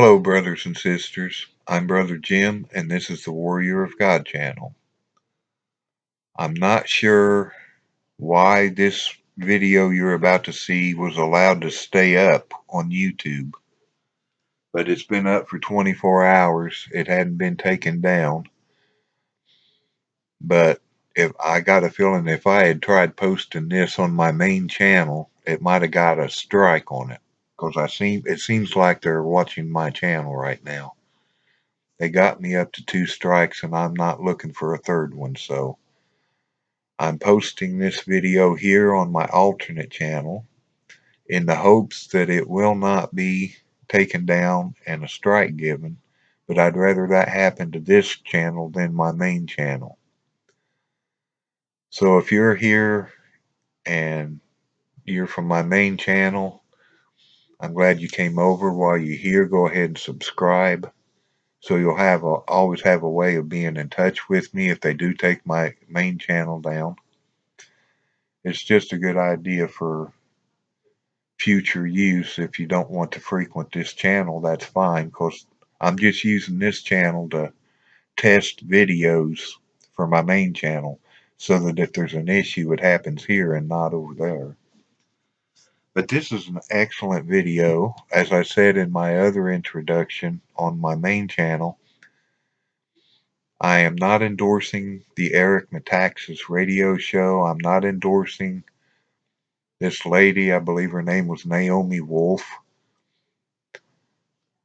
Hello, brothers and sisters. I'm Brother Jim, and this is the Warrior of God channel. I'm not sure why this video you're about to see was allowed to stay up on YouTube, but it's been up for 24 hours. It hadn't been taken down, but if I got a feeling if I had tried posting this on my main channel, it might have got a strike on it, because it seems like they're watching my channel right now. They got me up to 2 strikes, and I'm not looking for a third one, so I'm posting this video here on my alternate channel in the hopes that it will not be taken down and a strike given, but I'd rather that happen to this channel than my main channel. So if you're here and you're from my main channel, I'm glad you came over. While you're here, go ahead and subscribe. So you'll always have a way of being in touch with me if they do take my main channel down. It's just a good idea for future use. If you don't want to frequent this channel, that's fine, because I'm just using this channel to test videos for my main channel, so that if there's an issue, it happens here and not over there. But this is an excellent video. As I said in my other introduction on my main channel, I am not endorsing the Eric Metaxas radio show. I'm not endorsing this lady. I believe her name was Naomi Wolf.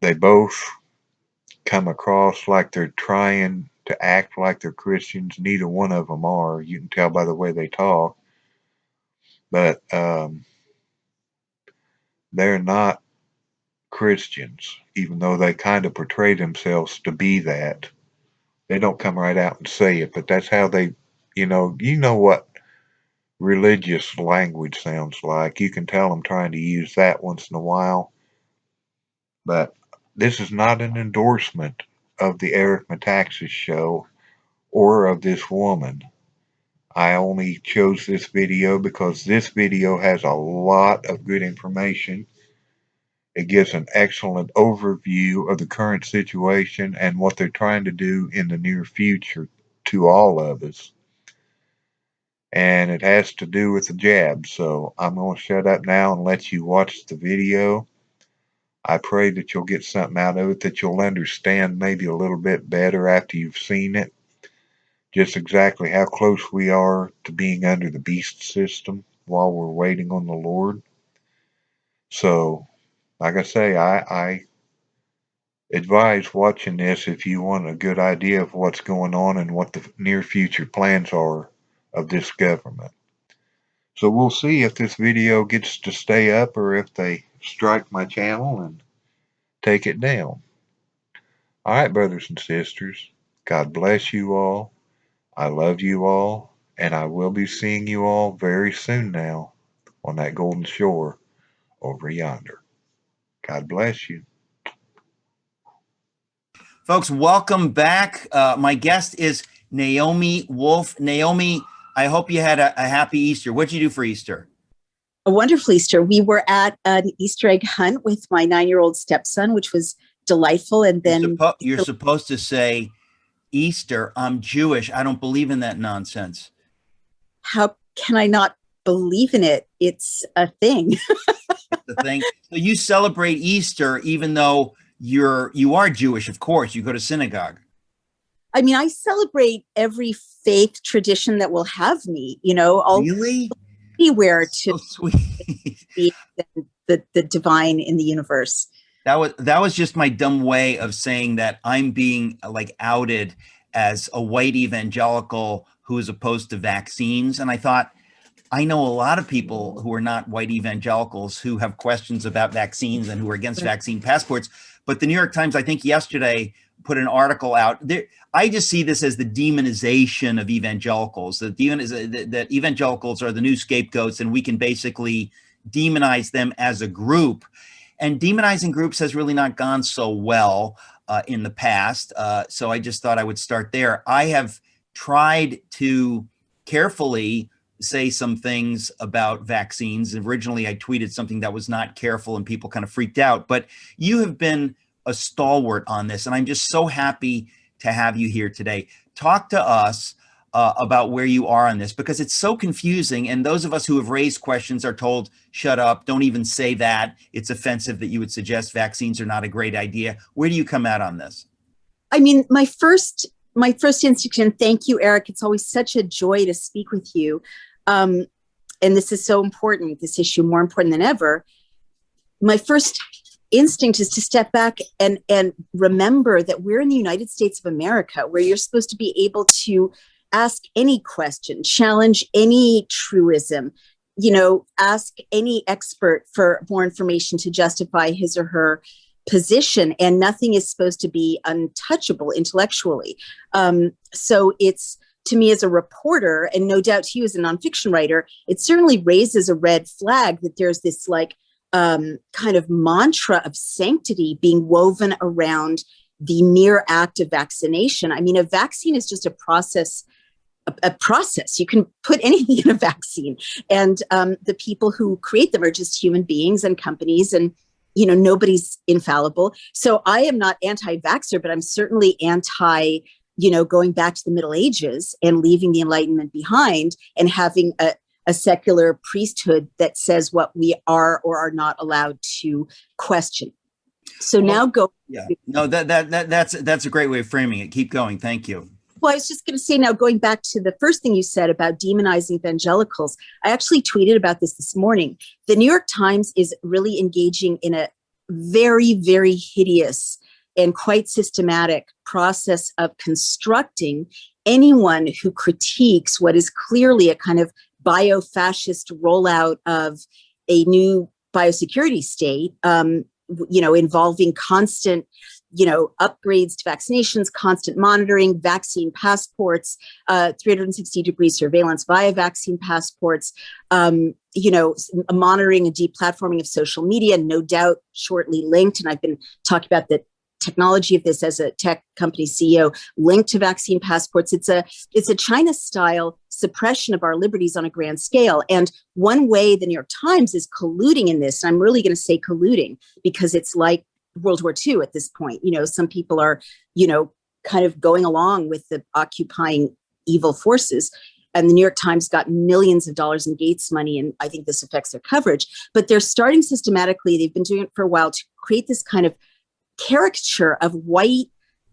They both come across like they're trying to act like they're Christians. Neither one of them are. You can tell by the way they talk. But they're not Christians, even though they kind of portray themselves to be that. They don't come right out and say it, but that's how they, you know what religious language sounds like. You can tell them trying to use that once in a while. But this is not an endorsement of the Eric Metaxas show or of this woman. I only chose this video because this video has a lot of good information. It gives an excellent overview of the current situation and what they're trying to do in the near future to all of us. And it has to do with the jab. So I'm going to shut up now and let you watch the video. I pray that you'll get something out of it, that you'll understand maybe a little bit better after you've seen it, just exactly how close we are to being under the beast system while we're waiting on the Lord. So, like I say, I advise watching this if you want a good idea of what's going on and what the near future plans are of this government. So we'll see if this video gets to stay up or if they strike my channel and take it down. All right, brothers and sisters, God bless you all. I love you all, and I will be seeing you all very soon now on that golden shore over yonder. God bless you. Folks, welcome back. My guest is Naomi Wolf. Naomi, I hope you had a happy Easter. What did you do for Easter? A wonderful Easter. We were at an Easter egg hunt with my 9-year-old stepson, which was delightful. And then you're supposed to say, Easter, I'm Jewish. I don't believe in that nonsense. How can I not believe in it? It's a thing. The thing. So you celebrate Easter even though you are Jewish, of course. You go to synagogue. I mean, I celebrate every faith tradition that will have me. I'll really anywhere to so sweet. the divine in the universe. That was just my dumb way of saying that I'm being like outed as a white evangelical who is opposed to vaccines. And I thought, I know a lot of people who are not white evangelicals who have questions about vaccines and who are against vaccine passports. But the New York Times, I think yesterday, put an article out there. I just see this as the demonization of evangelicals, that evangelicals are the new scapegoats and we can basically demonize them as a group. And demonizing groups has really not gone so well in the past. So I just thought I would start there. I have tried to carefully say some things about vaccines. Originally, I tweeted something that was not careful and people kind of freaked out. But you have been a stalwart on this, and I'm just so happy to have you here today. Talk to us about where you are on this, because it's so confusing. And those of us who have raised questions are told, shut up, don't even say that. It's offensive that you would suggest vaccines are not a great idea. Where do you come out on this? I mean, my first instinct, and thank you, Eric. It's always such a joy to speak with you. And this is so important, this issue, more important than ever. My first instinct is to step back and remember that we're in the United States of America, where you're supposed to be able to ask any question, challenge any truism, ask any expert for more information to justify his or her position, and nothing is supposed to be untouchable intellectually. So it's, to me as a reporter, and no doubt to you as a nonfiction writer, it certainly raises a red flag that there's this kind of mantra of sanctity being woven around the mere act of vaccination. I mean, a vaccine is just a process. You can put anything in a vaccine, and the people who create them are just human beings and companies, and nobody's infallible. So I am not anti-vaxxer, but I'm certainly anti, going back to the Middle Ages and leaving the Enlightenment behind and having a secular priesthood that says what we are or are not allowed to question. So now go. Yeah, no, that's a great way of framing it. Keep going. Thank you. Well, I was just going to say, now going back to the first thing you said about demonizing evangelicals, I actually tweeted about this morning. The New York Times is really engaging in a very, very hideous and quite systematic process of constructing anyone who critiques what is clearly a kind of bio-fascist rollout of a new biosecurity state, involving constant upgrades to vaccinations, constant monitoring, vaccine passports, 360-degree surveillance via vaccine passports, monitoring and deplatforming of social media, no doubt shortly linked. And I've been talking about the technology of this as a tech company CEO, linked to vaccine passports. It's a China-style suppression of our liberties on a grand scale. And one way the New York Times is colluding in this, and I'm really going to say colluding because it's like World War II at this point. Some people are, kind of going along with the occupying evil forces. And the New York Times got millions of dollars in Gates money, and I think this affects their coverage. But they're starting systematically, they've been doing it for a while, to create this kind of caricature of white,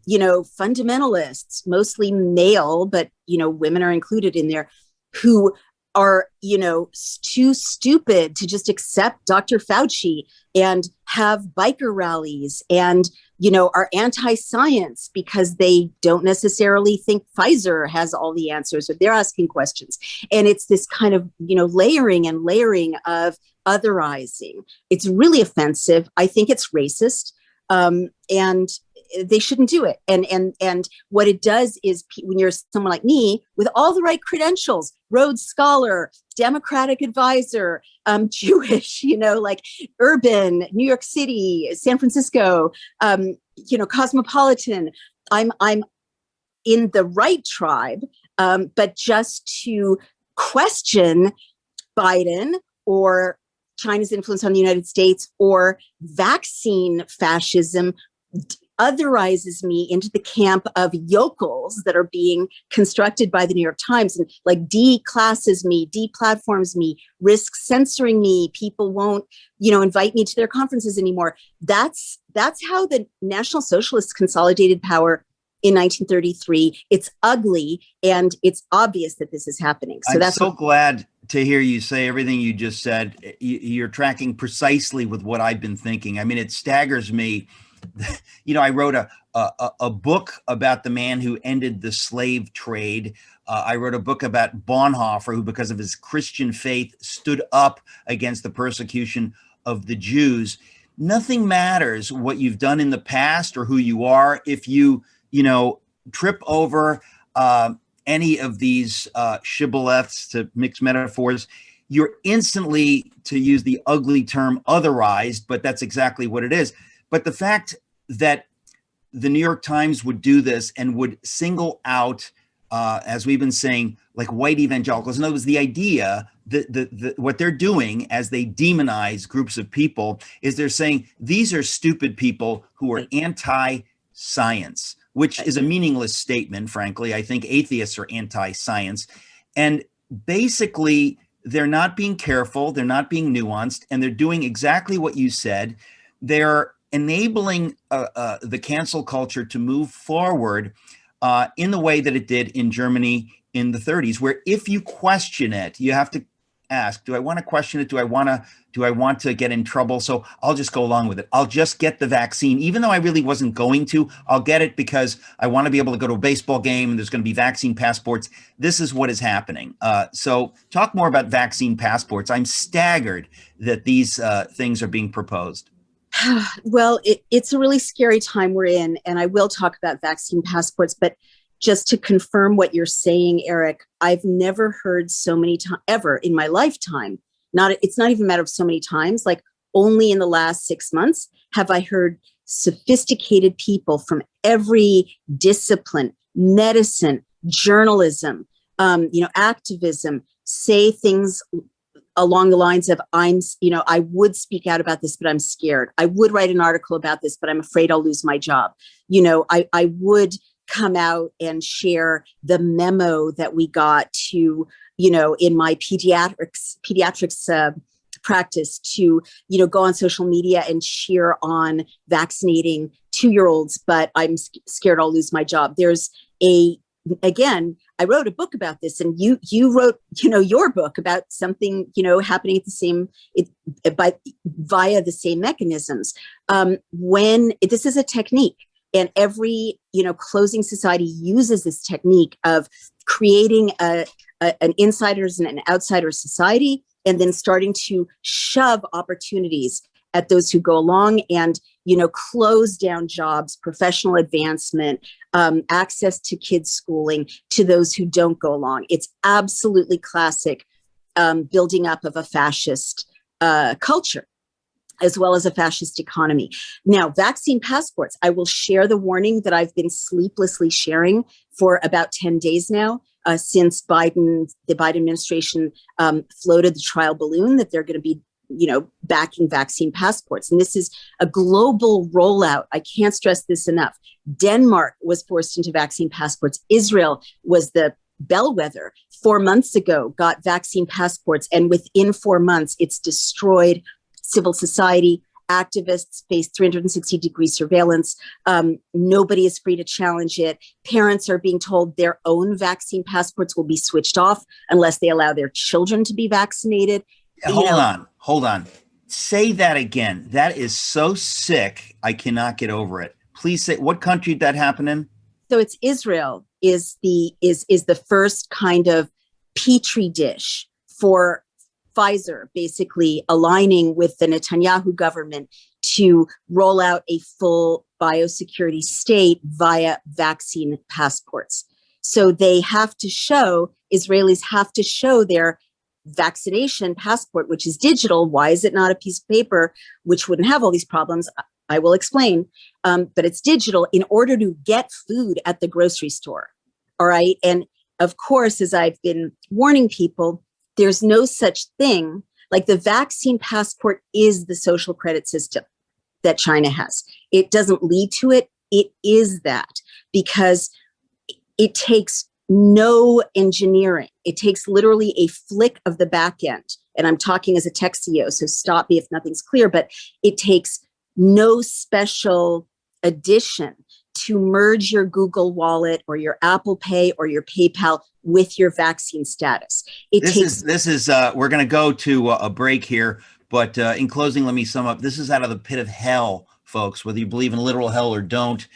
fundamentalists, mostly male, but, women are included in there, who are, too stupid to just accept Dr. Fauci and have biker rallies and, are anti-science because they don't necessarily think Pfizer has all the answers, or they're asking questions. And it's this kind of, layering and layering of otherizing. It's really offensive. I think it's racist. And they shouldn't do it. And what it does is, when you're someone like me with all the right credentials, Rhodes Scholar, Democratic advisor, Jewish, urban, New York City, San Francisco, cosmopolitan, I'm in the right tribe, but just to question Biden or China's influence on the United States or vaccine fascism otherizes me into the camp of yokels that are being constructed by the New York Times, and declasses me, deplatforms me, risks censoring me. People won't, invite me to their conferences anymore. That's how the National Socialists consolidated power in 1933. It's ugly, and it's obvious that this is happening. So I'm so glad to hear you say everything you just said. You're tracking precisely with what I've been thinking. I mean, it staggers me. I wrote a book about the man who ended the slave trade. I wrote a book about Bonhoeffer, who, because of his Christian faith, stood up against the persecution of the Jews. Nothing matters what you've done in the past or who you are. If you trip over any of these shibboleths, to mix metaphors, you're instantly, to use the ugly term, otherized, but that's exactly what it is. But the fact that the New York Times would do this and would single out as we've been saying, like white evangelicals. In other words, the idea that what they're doing as they demonize groups of people is they're saying these are stupid people who are anti-science, which is a meaningless statement, frankly. I think atheists are anti-science. And basically, they're not being careful, they're not being nuanced, and they're doing exactly what you said. They're enabling the cancel culture to move forward in the way that it did in Germany in the 30s, where if you question it, you have to ask, do I want to question it? Do I want to get in trouble? So I'll just go along with it. I'll just get the vaccine, even though I really wasn't going to. I'll get it because I want to be able to go to a baseball game and there's going to be vaccine passports. This is what is happening. So talk more about vaccine passports. I'm staggered that these things are being proposed. Well, it's a really scary time we're in, and I will talk about vaccine passports, but just to confirm what you're saying, Eric, I've never heard so many times ever in my lifetime. It's not even a matter of so many times, like only in the last 6 months have I heard sophisticated people from every discipline, medicine, journalism, activism, say things along the lines of, I would speak out about this, but I'm scared. I would write an article about this, but I'm afraid I'll lose my job. I would come out and share the memo that we got to, in my pediatrics practice to, go on social media and cheer on vaccinating 2-year-olds, but I'm scared I'll lose my job. Again, I wrote a book about this, and you wrote, your book about something, happening at the same, via the same mechanisms. When this is a technique, and every, closing society uses this technique of creating an insiders and an outsider society, and then starting to shove opportunities at those who go along and, close down jobs, professional advancement, access to kids' schooling to those who don't go along. It's absolutely classic building up of a fascist culture, as well as a fascist economy. Now, vaccine passports, I will share the warning that I've been sleeplessly sharing for about 10 days now, since the Biden administration floated the trial balloon that they're going to be, backing vaccine passports. And this is a global rollout. I can't stress this enough. Denmark was forced into vaccine passports. Israel was the bellwether 4 months ago, got vaccine passports. And within 4 months, it's destroyed civil society. Activists face 360-degree surveillance. Nobody is free to challenge it. Parents are being told their own vaccine passports will be switched off unless they allow their children to be vaccinated. Hold on. Say that again. That is so sick. I cannot get over it. Please say, what country did that happen in? So it's Israel is the first kind of petri dish for Pfizer, basically aligning with the Netanyahu government to roll out a full biosecurity state via vaccine passports. So Israelis have to show their vaccination passport, which is digital. Why is it not a piece of paper, which wouldn't have all these problems? I will explain. But it's digital in order to get food at the grocery store. All right. And of course, as I've been warning people, there's no such thing like the vaccine passport is the social credit system that China has. It doesn't lead to it. It is that, because it takes no engineering. It takes literally a flick of the back end. And I'm talking as a tech CEO, so stop me if nothing's clear, but it takes no special addition to merge your Google Wallet or your Apple Pay or your PayPal with your vaccine status. We're going to go to a break here, but in closing, let me sum up. This is out of the pit of hell, folks, whether you believe in literal hell or don't.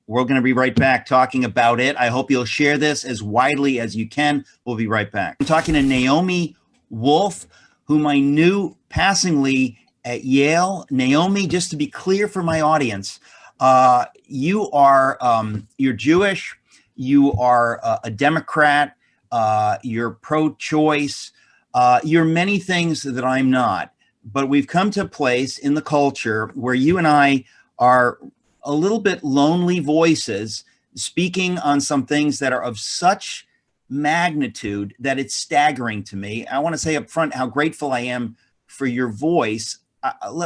We're going to be right back talking about it. I hope you'll share this as widely as you can. We'll be right back. I'm talking to Naomi Wolf, whom I knew passingly at Yale. Naomi, just to be clear for my audience, you're Jewish, you are a Democrat, you're pro-choice, you're many things that I'm not, but we've come to a place in the culture where you and I are a little bit lonely voices speaking on some things that are of such magnitude that it's staggering to me. I want to say up front how grateful I am for your voice.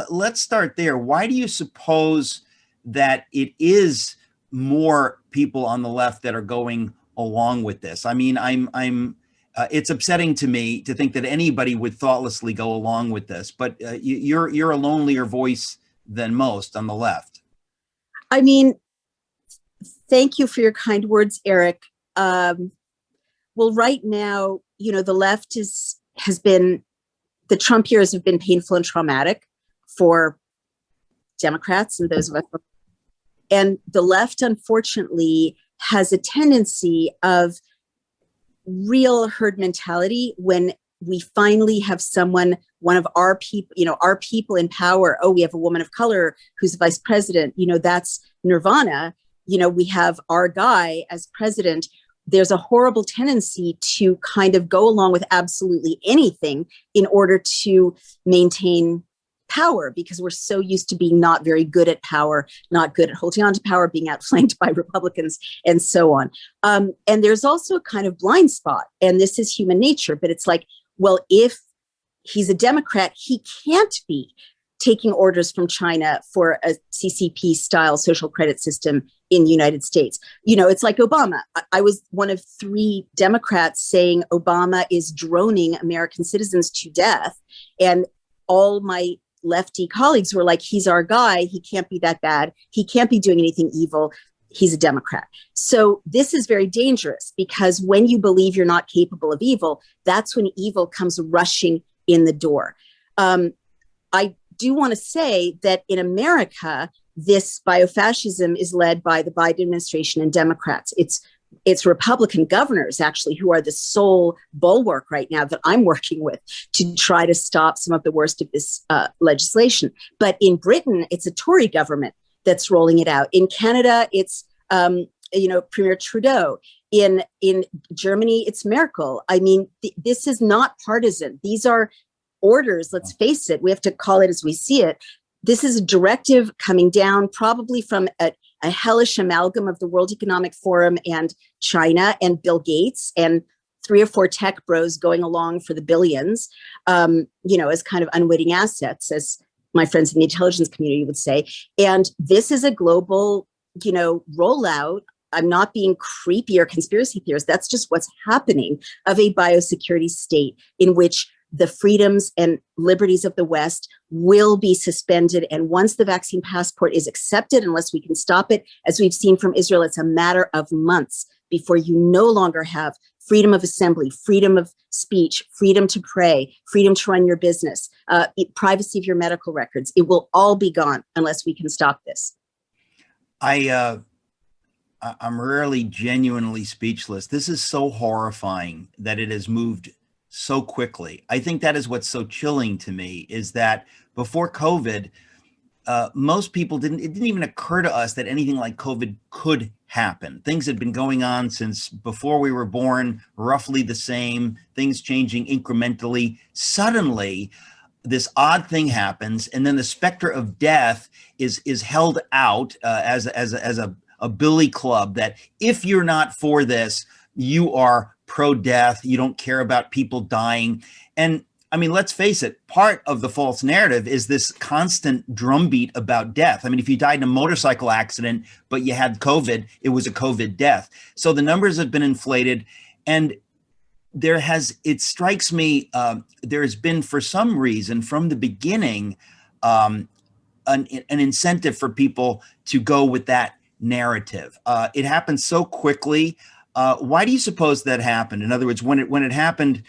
Let's start there. Why do you suppose that it is more people on the left that are going along with this? I mean, it's upsetting to me to think that anybody would thoughtlessly go along with this, but you're a lonelier voice than most on the left. I mean, thank you for your kind words, Eric. Well, right now, you know, the left the Trump years have been painful and traumatic for Democrats and those of us. And the left, unfortunately, has a tendency of real herd mentality when we finally have one of our people, you know, our people in power. Oh, we have a woman of color who's vice president. You know, that's nirvana. You know, we have our guy as president. There's a horrible tendency to kind of go along with absolutely anything in order to maintain power, because we're so used to being not very good at power, not good at holding on to power, being outflanked by Republicans, and so on. And there's also a kind of blind spot, and this is human nature, but it's like, well, if he's a Democrat, he can't be taking orders from China for a CCP style social credit system in the United States. You know, it's like Obama. I was one of 3 Democrats saying Obama is droning American citizens to death. And all my lefty colleagues were like, he's our guy. He can't be that bad. He can't be doing anything evil. He's a Democrat. So this is very dangerous, because when you believe you're not capable of evil, that's when evil comes rushing in the door. I do want to say that in America, this biofascism is led by the Biden administration and Democrats. It's Republican governors, actually, who are the sole bulwark right now that I'm working with to try to stop some of the worst of this legislation. But in Britain, it's a Tory government that's rolling it out. In Canada, it's Premier Trudeau. In Germany, it's Merkel. I mean, this is not partisan. These are orders. Let's face it. We have to call it as we see it. This is a directive coming down probably from a hellish amalgam of the World Economic Forum and China and Bill Gates and 3 or 4 tech bros going along for the billions, as kind of unwitting assets, as my friends in the intelligence community would say. And this is a global, rollout. I'm not being creepy or conspiracy theorist. That's just what's happening, of a biosecurity state in which the freedoms and liberties of the West will be suspended. And once the vaccine passport is accepted, unless we can stop it, as we've seen from Israel, it's a matter of months before you no longer have freedom of assembly, freedom of speech, freedom to pray, freedom to run your business, privacy of your medical records. It will all be gone unless we can stop this. I'm rarely genuinely speechless. This is so horrifying that it has moved so quickly. I think that is what's so chilling to me, is that before COVID, most people it didn't even occur to us that anything like COVID could happen. Things had been going on since before we were born, roughly the same, things changing incrementally. Suddenly, this odd thing happens, and then the specter of death is held out as a billy club, that if you're not for this, you are pro-death, you don't care about people dying. And I mean, let's face it, part of the false narrative is this constant drumbeat about death. I mean, if you died in a motorcycle accident, but you had COVID, it was a COVID death. So the numbers have been inflated, and it strikes me, there has been, for some reason, from the beginning, an incentive for people to go with that narrative. It happened so quickly. Why do you suppose that happened? In other words, when it happened,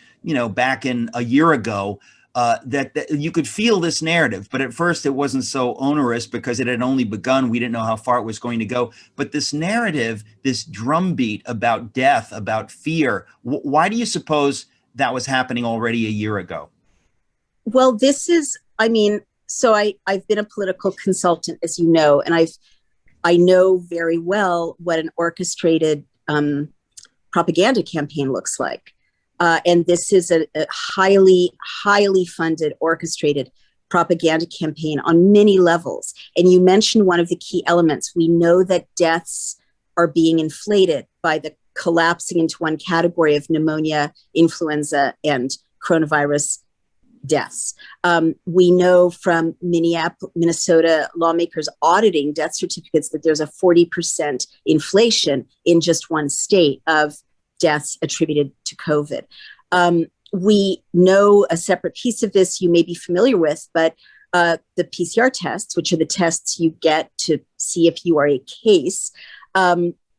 back in a year ago, that you could feel this narrative, but at first it wasn't so onerous because it had only begun. We didn't know how far it was going to go. But this narrative, this drumbeat about death, about fear, why do you suppose that was happening already a year ago? Well, so I've been a political consultant, as you know, and I know very well what an orchestrated propaganda campaign looks like. And this is a highly, highly funded, orchestrated propaganda campaign on many levels. And you mentioned one of the key elements. We know that deaths are being inflated by the collapsing into one category of pneumonia, influenza, and coronavirus deaths. We know from Minnesota lawmakers auditing death certificates that there's a 40% inflation in just one state of deaths attributed to COVID. We know a separate piece of this you may be familiar with, but the PCR tests, which are the tests you get to see if you are a case,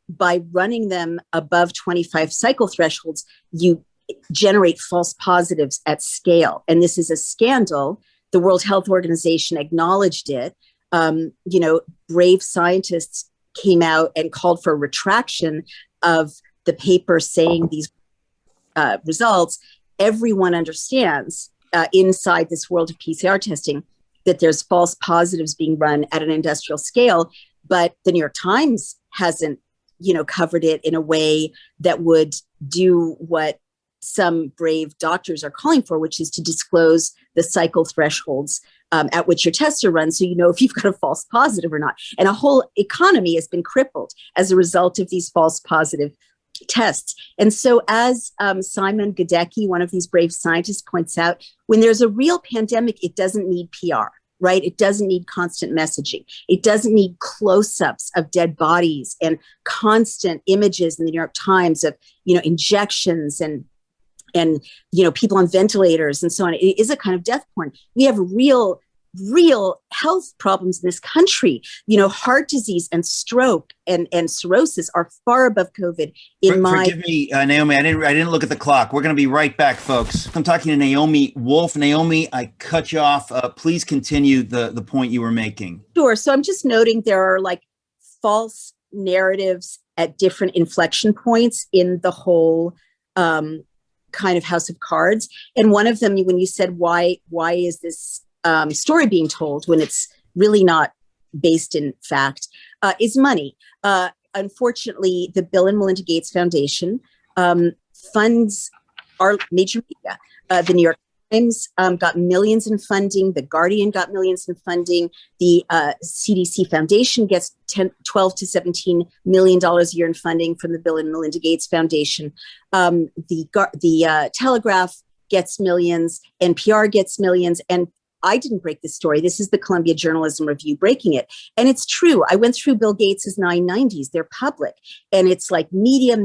by running them above 25 cycle thresholds, you generate false positives at scale. And this is a scandal. The World Health Organization acknowledged it. Brave scientists came out and called for a retraction of the paper saying these results. Everyone understands inside this world of PCR testing that there's false positives being run at an industrial scale, but the New York Times hasn't, covered it in a way that would do what some brave doctors are calling for, which is to disclose the cycle thresholds at which your tests are run, so you know if you've got a false positive or not. And a whole economy has been crippled as a result of these false positive tests. And so as Simon Gadecki, one of these brave scientists, points out, when there's a real pandemic, it doesn't need PR, right? It doesn't need constant messaging. It doesn't need close-ups of dead bodies and constant images in the New York Times of, injections and people on ventilators and so on. It is a kind of death porn. We have real health problems in this country. Heart disease and stroke and cirrhosis are far above COVID. Forgive me, Naomi, I didn't look at the clock. We're going to be right back, folks. I'm talking to Naomi Wolf. Naomi, I cut you off. Please continue the point you were making. Sure. So I'm just noting there are false narratives at different inflection points in the whole kind of house of cards. And one of them, when you said, why is this story being told when it's really not based in fact, is money. Unfortunately, the Bill and Melinda Gates Foundation funds our major media. The New York Times got millions in funding. The Guardian got millions in funding. The CDC Foundation gets $12 to $17 million a year in funding from the Bill and Melinda Gates Foundation. The Telegraph gets millions. NPR gets millions. And I didn't break this story. This is the Columbia Journalism Review breaking it. And it's true. I went through Bill Gates's 990s. They're public. And it's like media,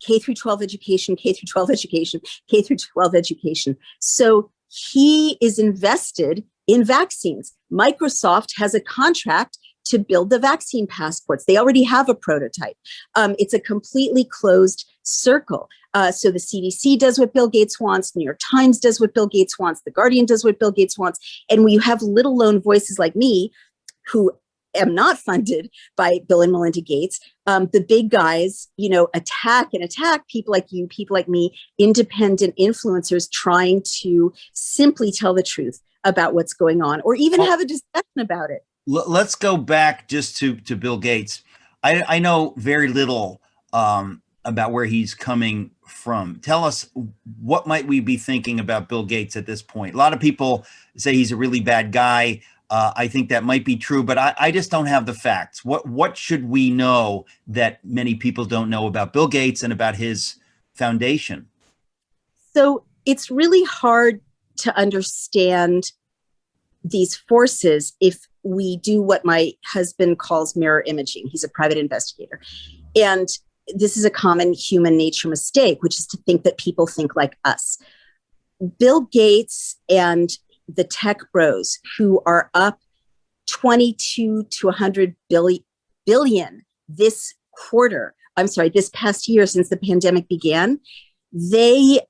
K through 12 education, K through 12 education, K through 12 education. So he is invested in vaccines. Microsoft has a contract to build the vaccine passports. They already have a prototype. It's a completely closed circle. So the CDC does what Bill Gates wants. The New York Times does what Bill Gates wants. The Guardian does what Bill Gates wants. And when you have little lone voices like me, who am not funded by Bill and Melinda Gates, the big guys, attack people like you, people like me, independent influencers trying to simply tell the truth about what's going on, or even have a discussion about it. Let's go back just to Bill Gates. I know very little about where he's coming from. Tell us, what might we be thinking about Bill Gates at this point? A lot of people say he's a really bad guy. I think that might be true, but I just don't have the facts. What should we know that many people don't know about Bill Gates and about his foundation? So it's really hard to understand these forces if we do what my husband calls mirror imaging. He's a private investigator. And this is a common human nature mistake, which is to think that people think like us. Bill Gates and the tech bros who are up 22 to 100 billion this past year since the pandemic began, they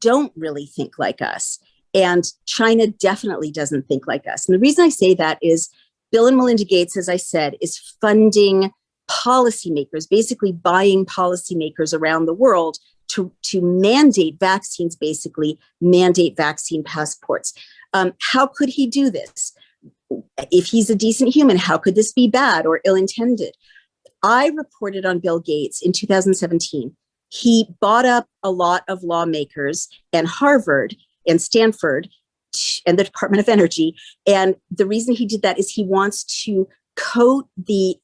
don't really think like us. And China definitely doesn't think like us. And the reason I say that is Bill and Melinda Gates, as I said, is funding policymakers, basically buying policymakers around the world to mandate vaccines, basically mandate vaccine passports. How could he do this? If he's a decent human, how could this be bad or ill-intended? I reported on Bill Gates in 2017. He bought up a lot of lawmakers and Harvard and Stanford and the Department of Energy. And the reason he did that is he wants to coat the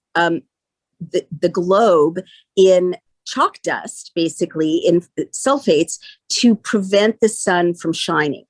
the globe in chalk dust, basically in sulfates, to prevent the sun from shining.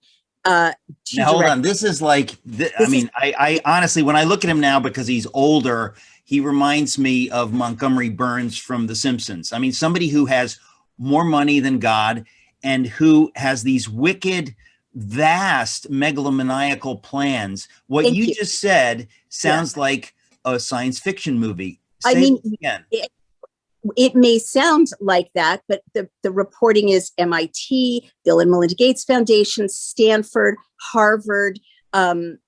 Now hold on. This is like, I honestly, when I look at him now, because he's older, he reminds me of Montgomery Burns from The Simpsons. I mean, somebody who has more money than God and who has these wicked, vast, megalomaniacal plans. What you just said sounds like a science fiction movie. Say it again. It may sound like that, but the reporting is MIT, Bill and Melinda Gates Foundation, Stanford, Harvard, Bloomberg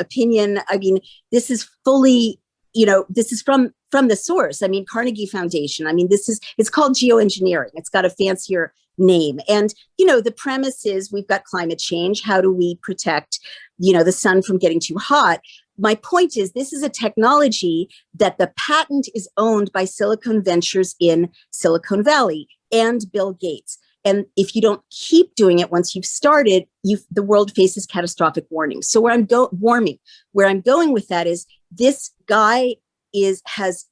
opinion. I mean, this is fully, this is from the source. I mean, Carnegie Foundation. I mean, it's called geoengineering. It's got a fancier name. And, the premise is we've got climate change. How do we protect, the sun from getting too hot? My point is, this is a technology that the patent is owned by Silicon Ventures in Silicon Valley and Bill Gates. And if you don't keep doing it once you've started, the world faces catastrophic warnings. So where I'm going with that is, this guy has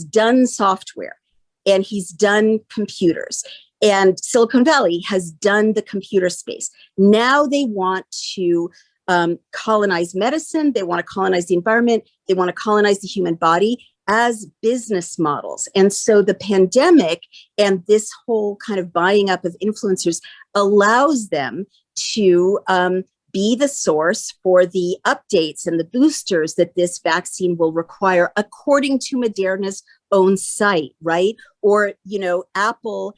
done software, and he's done computers, and Silicon Valley has done the computer space. Now they want to colonize medicine. They want to colonize the environment. They want to colonize the human body as business models. And so the pandemic and this whole kind of buying up of influencers allows them to be the source for the updates and the boosters that this vaccine will require, according to Moderna's own site, right? Or, Apple,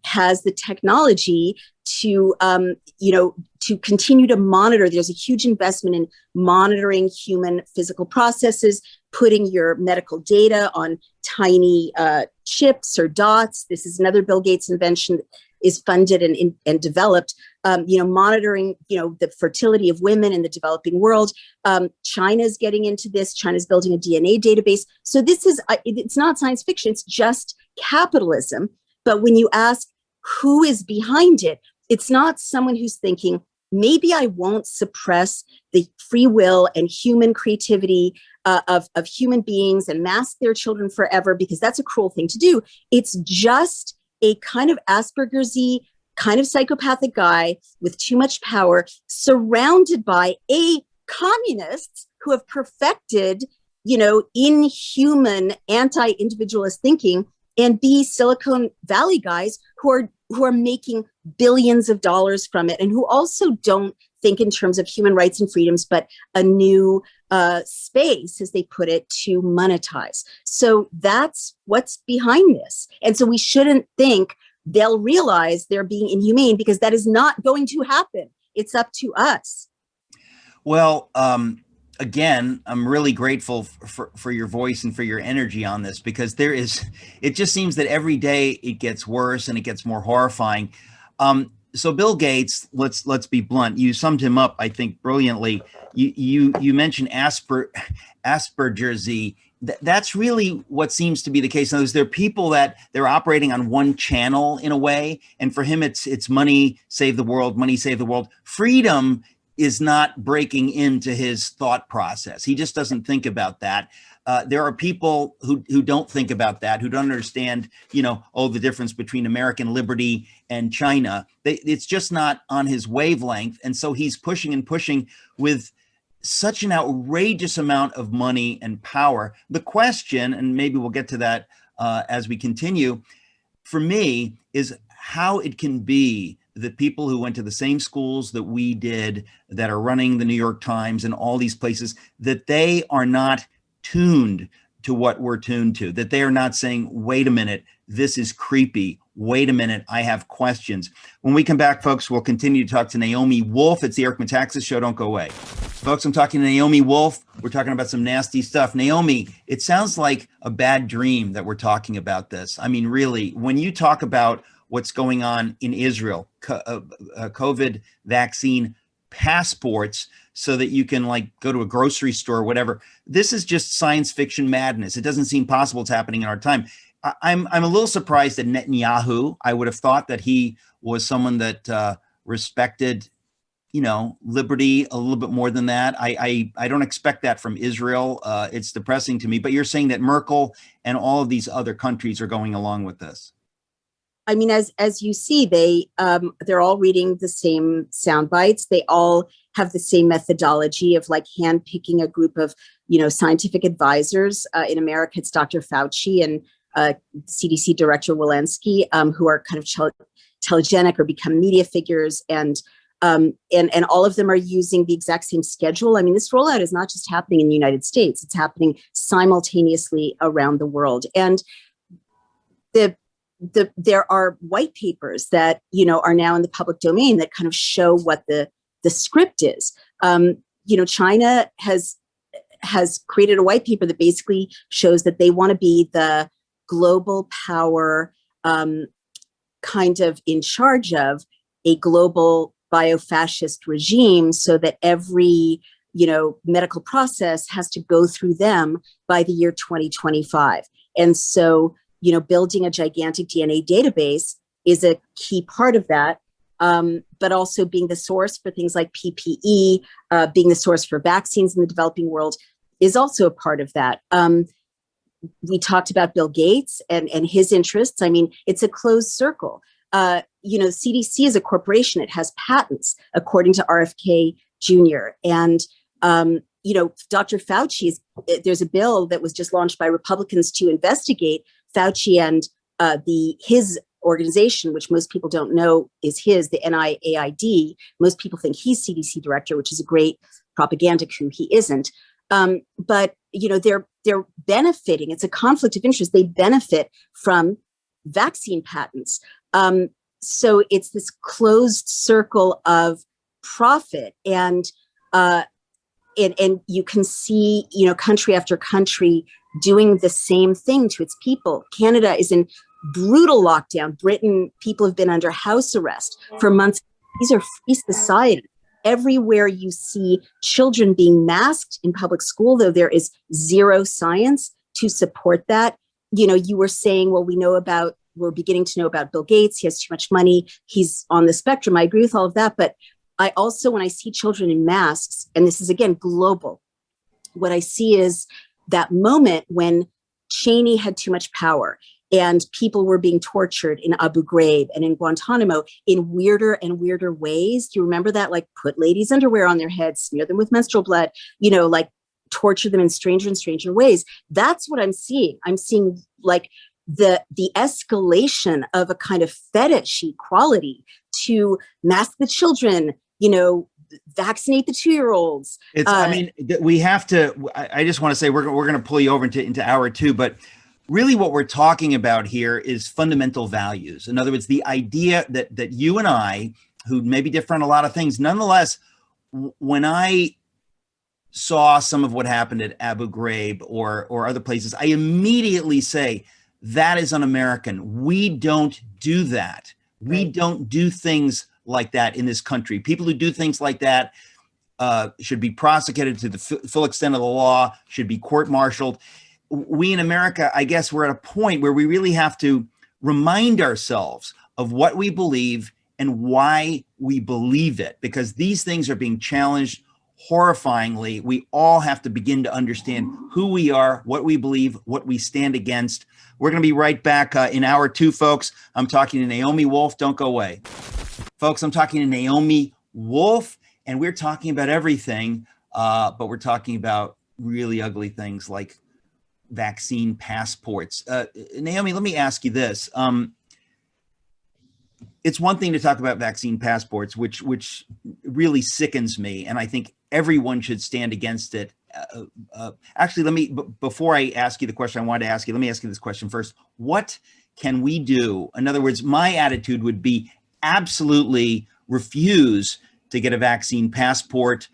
has the technology to, to continue to monitor. There's a huge investment in monitoring human physical processes, putting your medical data on tiny chips or dots. This is another Bill Gates invention that is funded and developed, monitoring, the fertility of women in the developing world. China's getting into this. China's building a DNA database. So it's not science fiction. It's just capitalism. But when you ask who is behind it, it's not someone who's thinking, maybe I won't suppress the free will and human creativity of human beings and mask their children forever, because that's a cruel thing to do. It's just a kind of Asperger's-y, kind of psychopathic guy with too much power, surrounded by communists who have perfected, inhuman anti-individualist thinking, and Silicon Valley guys who are making billions of dollars from it, and who also don't think in terms of human rights and freedoms, but a new space, as they put it, to monetize. So that's what's behind this. And so we shouldn't think they'll realize they're being inhumane, because that is not going to happen. It's up to us. Well, again, I'm really grateful for your voice and for your energy on this, because it just seems that every day it gets worse and it gets more horrifying. So Bill Gates, let's be blunt. You summed him up, I think, brilliantly. You mentioned Asperger's. That's really what seems to be the case. Now, there are people that they're operating on one channel in a way, and for him, it's money save the world, money save the world. Freedom is not breaking into his thought process. He just doesn't think about that. There are people who don't think about that, who don't understand, the difference between American liberty and China. It's just not on his wavelength. And so he's pushing and pushing with such an outrageous amount of money and power. The question, and maybe we'll get to that as we continue, for me, is how it can be that people who went to the same schools that we did, that are running the New York Times and all these places, that they are not tuned to what we're tuned to, that they are not saying, wait a minute, this is creepy. Wait a minute, I have questions. When we come back, folks, we'll continue to talk to Naomi Wolf. It's the Eric Metaxas Show. Don't go away. Folks, I'm talking to Naomi Wolf. We're talking about some nasty stuff. Naomi, it sounds like a bad dream that we're talking about this. I mean, really, when you talk about what's going on in Israel, COVID vaccine passports, so that you can go to a grocery store or whatever. This is just science fiction madness. It doesn't seem possible it's happening in our time. I'm a little surprised at Netanyahu. I would have thought that he was someone that respected, you know, liberty a little bit more than that. I don't expect that from Israel. It's depressing to me, but you're saying that Merkel and all of these other countries are going along with this. I mean, as you see, they're all reading the same sound bites. They all have the same methodology of like handpicking a group of, you know, scientific advisors. In America, it's Dr. Fauci and CDC Director Walensky, who are kind of telegenic or become media figures, and all of them are using the exact same schedule. I mean, this rollout is not just happening in the United States; it's happening simultaneously around the world, and there are white papers that, you know, are now in the public domain that kind of show what the script is. You know, China has created a white paper that basically shows that they want to be the global power, kind of in charge of a global bio-fascist regime, so that every, you know, medical process has to go through them by the year 2025. And so, you know, building a gigantic DNA database is a key part of that, but also being the source for things like PPE, being the source for vaccines in the developing world is also a part of that. We talked about Bill Gates and his interests. I mean, it's a closed circle. You know, CDC is a corporation. It has patents, according to RFK Jr. And, you know, Dr. Fauci, there's a bill that was just launched by Republicans to investigate Fauci and his organization, which most people don't know is the NIAID. Most people think he's CDC director, which is a great propaganda coup. He isn't. But, you know, they're benefiting. It's a conflict of interest. They benefit from vaccine patents. So it's this closed circle of profit, and you can see, you know, country after country doing the same thing to its people. Canada is in brutal lockdown. Britain, people have been under house arrest for months. These are free societies. Everywhere you see children being masked in public school, though, there is zero science to support that. You know, you were saying, well, we're beginning to know about Bill Gates. He has too much money. He's on the spectrum. I agree with all of that. But I also, when I see children in masks, and this is again global, what I see is that moment when Cheney had too much power and people were being tortured in Abu Ghraib and in Guantanamo in weirder and weirder ways. Do you remember that? Like put ladies' underwear on their heads, smear them with menstrual blood, you know, like torture them in stranger and stranger ways. That's what I'm seeing. I'm seeing like the escalation of a kind of fetishy quality to mask the children, you know, vaccinate the 2-year-olds. It's, I mean, we have to, I just want to say, we're going to pull you over into hour 2, but really what we're talking about here is fundamental values. In other words, the idea that you and I, who may be different on a lot of things, nonetheless, when I saw some of what happened at Abu Ghraib or other places, I immediately say, that is un-American. We don't do that. We don't do things like that in this country. People who do things like that should be prosecuted to the full extent of the law, should be court-martialed. We in America, I guess we're at a point where we really have to remind ourselves of what we believe and why we believe it, because these things are being challenged horrifyingly. We all have to begin to understand who we are, what we believe, what we stand against. We're going to be right back in hour 2, folks. I'm talking to Naomi Wolf. Don't go away. Folks, I'm talking to Naomi Wolf, and we're talking about everything, but we're talking about really ugly things like vaccine passports. Naomi, let me ask you this. It's one thing to talk about vaccine passports, which really sickens me, and I think everyone should stand against it. Actually, before I ask you the question I wanted to ask you, let me ask you this question first. What can we do? In other words, my attitude would be absolutely refuse to get a vaccine passport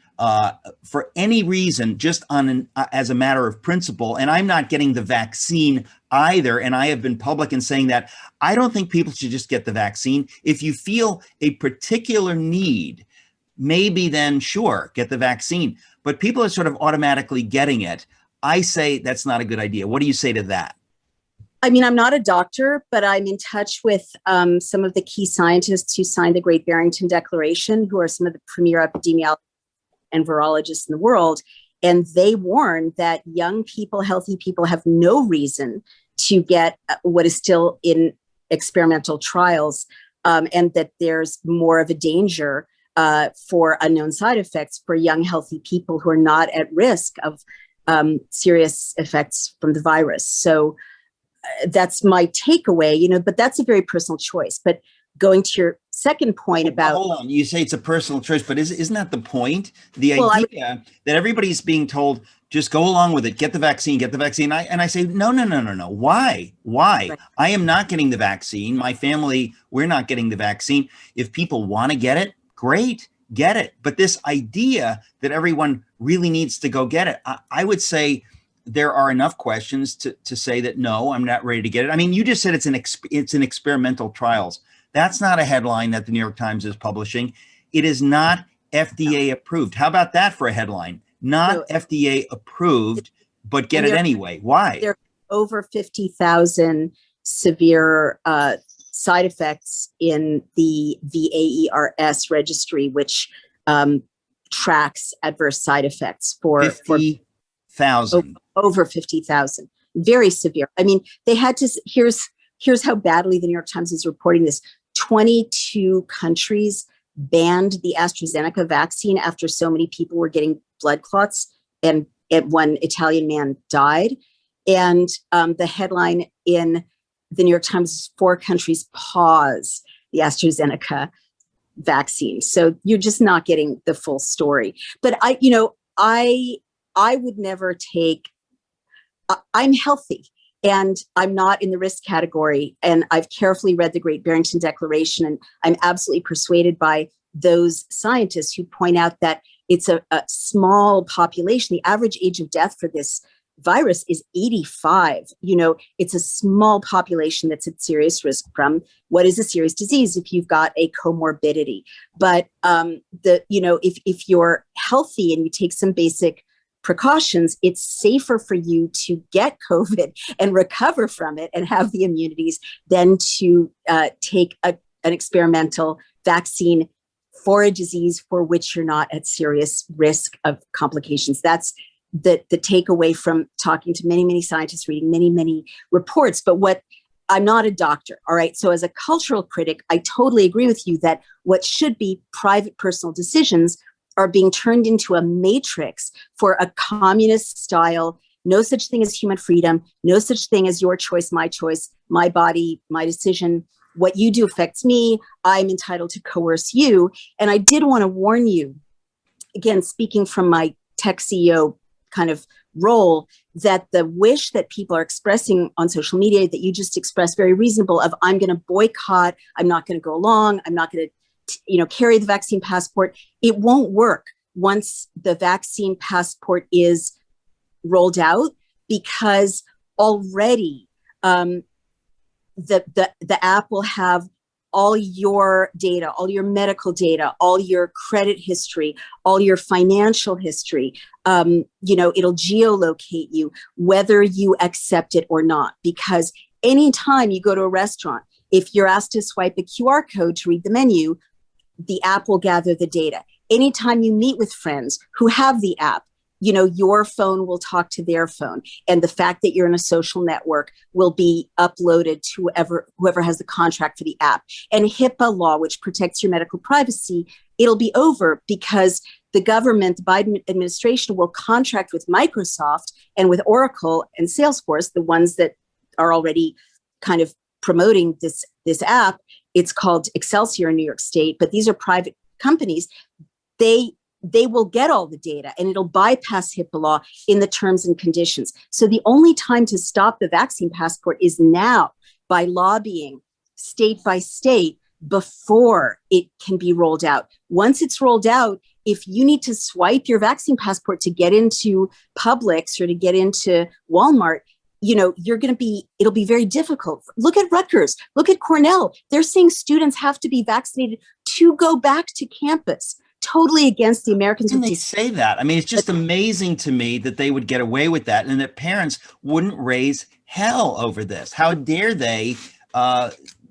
for any reason, just as a matter of principle. And I'm not getting the vaccine either. And I have been public in saying that I don't think people should just get the vaccine. If you feel a particular need, maybe then sure, get the vaccine. But people are sort of automatically getting it. I say that's not a good idea. What do you say to that? I mean, I'm not a doctor, but I'm in touch with some of the key scientists who signed the Great Barrington Declaration, who are some of the premier epidemiologists and virologists in the world. And they warn that young people, healthy people, have no reason to get what is still in experimental trials, and that there's more of a danger for unknown side effects for young, healthy people who are not at risk of serious effects from the virus. So that's my takeaway, but that's a very personal choice. But going to your second point about— hold on, you say it's a personal choice, but isn't that the point? The idea that everybody's being told, just go along with it, get the vaccine, get the vaccine. And I say, no. Why? Right. I am not getting the vaccine. My family, we're not getting the vaccine. If people want to get it, great, get it. But this idea that everyone really needs to go get it, I would say there are enough questions to say that, no, I'm not ready to get it. I mean, you just said it's an experimental trials. That's not a headline that the New York Times is publishing. It is not FDA approved. How about that for a headline? Not FDA approved, but get it anyway. Why? There are over 50,000 severe side effects in the VAERS registry, which tracks adverse side effects for 50,000. Over 50,000. Very severe. I mean, they had to— here's how badly the New York Times is reporting this. 22 countries banned the AstraZeneca vaccine after so many people were getting blood clots, and one Italian man died. And the headline in the New York Times is 4 countries pause the AstraZeneca vaccine. So you're just not getting the full story. But I would never take— I'm healthy and I'm not in the risk category. And I've carefully read the Great Barrington Declaration, and I'm absolutely persuaded by those scientists who point out that it's a small population. The average age of death for this virus is 85. It's a small population that's at serious risk from what is a serious disease if you've got a comorbidity. But if you're healthy and you take some basic precautions, it's safer for you to get COVID and recover from it and have the immunities than to take an experimental vaccine for a disease for which you're not at serious risk of complications. That's the takeaway from talking to many, many scientists, reading many, many reports. But I'm not a doctor, all right? So as a cultural critic, I totally agree with you that what should be private personal decisions are being turned into a matrix for a communist style. No such thing as human freedom, no such thing as your choice, my body, my decision. What you do affects me. I'm entitled to coerce you. And I did want to warn you, again, speaking from my tech CEO kind of role, that the wish that people are expressing on social media that you just expressed, very reasonable, of I'm going to boycott, I'm not going to go along, I'm not going to carry the vaccine passport. It won't work once the vaccine passport is rolled out, because already the app will have all your data, all your medical data, all your credit history, all your financial history. It'll geolocate you, whether you accept it or not. Because anytime you go to a restaurant, if you're asked to swipe a QR code to read the menu, the app will gather the data. Anytime you meet with friends who have the app, your phone will talk to their phone. And the fact that you're in a social network will be uploaded to whoever has the contract for the app. And HIPAA law, which protects your medical privacy, it'll be over because the government, the Biden administration, will contract with Microsoft and with Oracle and Salesforce, the ones that are already kind of promoting this app. It's called Excelsior in New York State, but these are private companies. They will get all the data and it'll bypass HIPAA law in the terms and conditions. So the only time to stop the vaccine passport is now, by lobbying state by state before it can be rolled out. Once it's rolled out, if you need to swipe your vaccine passport to get into Publix or to get into Walmart, it'll be very difficult. Look at Rutgers, look at Cornell. They're saying students have to be vaccinated to go back to campus, totally against the Americans. Can they say that? I mean, it's just amazing to me that they would get away with that and that parents wouldn't raise hell over this. How dare they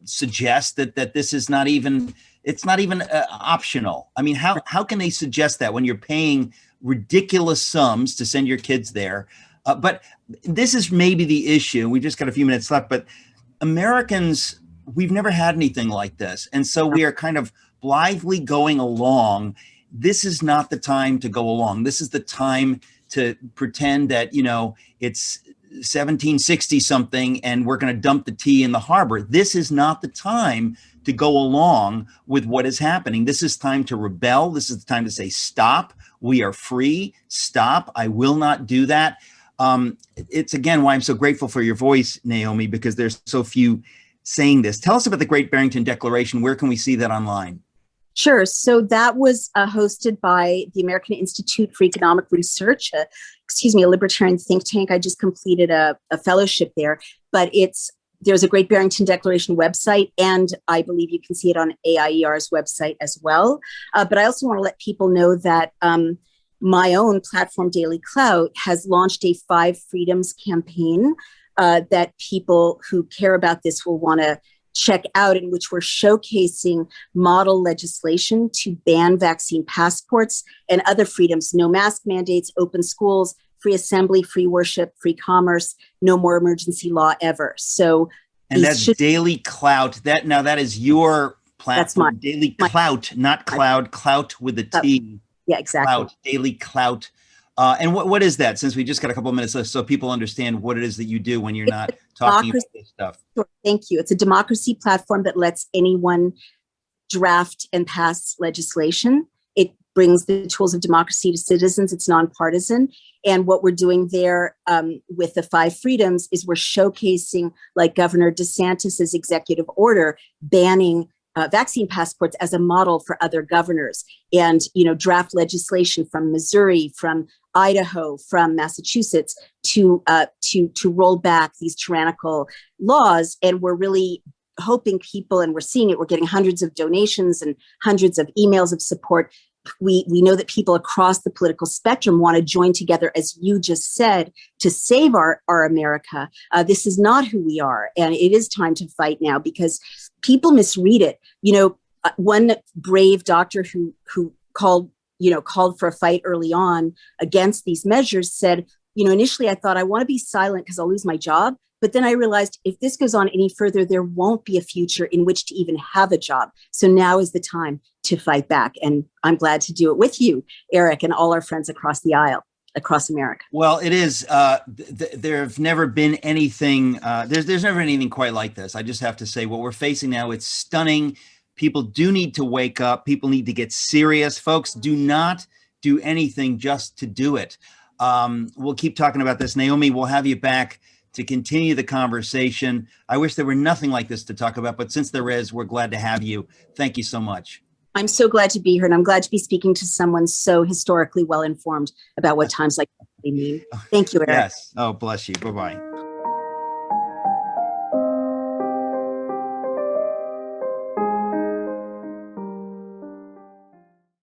suggest that this is not even, it's not even optional. I mean, how can they suggest that when you're paying ridiculous sums to send your kids there? But this is maybe the issue. We just got a few minutes left, but Americans, we've never had anything like this. And so we are kind of blithely going along. This is not the time to go along. This is the time to pretend that, you know, it's 1760 something and we're going to dump the tea in the harbor. This is not the time to go along with what is happening. This is time to rebel. This is the time to say, stop. We are free. Stop. I will not do that. It's again why I'm so grateful for your voice, Naomi, because there's so few saying this. Tell us about the Great Barrington Declaration. Where can we see that online? Sure. So that was hosted by the American Institute for Economic Research, a libertarian think tank. I just completed a fellowship there, but there's a Great Barrington Declaration website, and I believe you can see it on AIER's website as well. But I also want to let people know that my own platform, Daily Clout, has launched a 5 Freedoms campaign that people who care about this will want to check out, in which we're showcasing model legislation to ban vaccine passports and other freedoms: no mask mandates, open schools, free assembly, free worship, free commerce, no more emergency law ever. So, and that's Daily Clout. That is your platform. That's Daily Clout, not Cloud. Clout with a T. Yeah, exactly. Clout, Daily Clout. And what is that? Since we just got a couple of minutes left, so people understand what it is that you do when you're not talking about this stuff. Sure, thank you. It's a democracy platform that lets anyone draft and pass legislation. It brings the tools of democracy to citizens. It's nonpartisan. And what we're doing there with the 5 Freedoms is we're showcasing, like Governor DeSantis's executive order banning vaccine passports as a model for other governors, and, you know, draft legislation from Missouri, from Idaho, from Massachusetts to roll back these tyrannical laws. And we're really hoping people, and we're seeing it, we're getting hundreds of donations and hundreds of emails of support. We know that people across the political spectrum want to join together, as you just said, to save our America. This is not who we are. And it is time to fight now, because people misread it. You know, one brave doctor who called for a fight early on against these measures said, you know, initially I thought, I want to be silent because I'll lose my job. But then I realized if this goes on any further, there won't be a future in which to even have a job. So now is the time to fight back. And I'm glad to do it with you, Eric, and all our friends across the aisle, across America. Well, it is. There have never been anything. There's never been anything quite like this. I just have to say, what we're facing now, it's stunning. People do need to wake up. People need to get serious. Folks, do not do anything just to do it. We'll keep talking about this. Naomi, we'll have you back to continue the conversation. I wish there were nothing like this to talk about, but since there is, we're glad to have you. Thank you so much. I'm so glad to be here, and I'm glad to be speaking to someone so historically well informed about what times like that mean. Thank you, Eric. Yes. Oh, bless you. Bye-bye.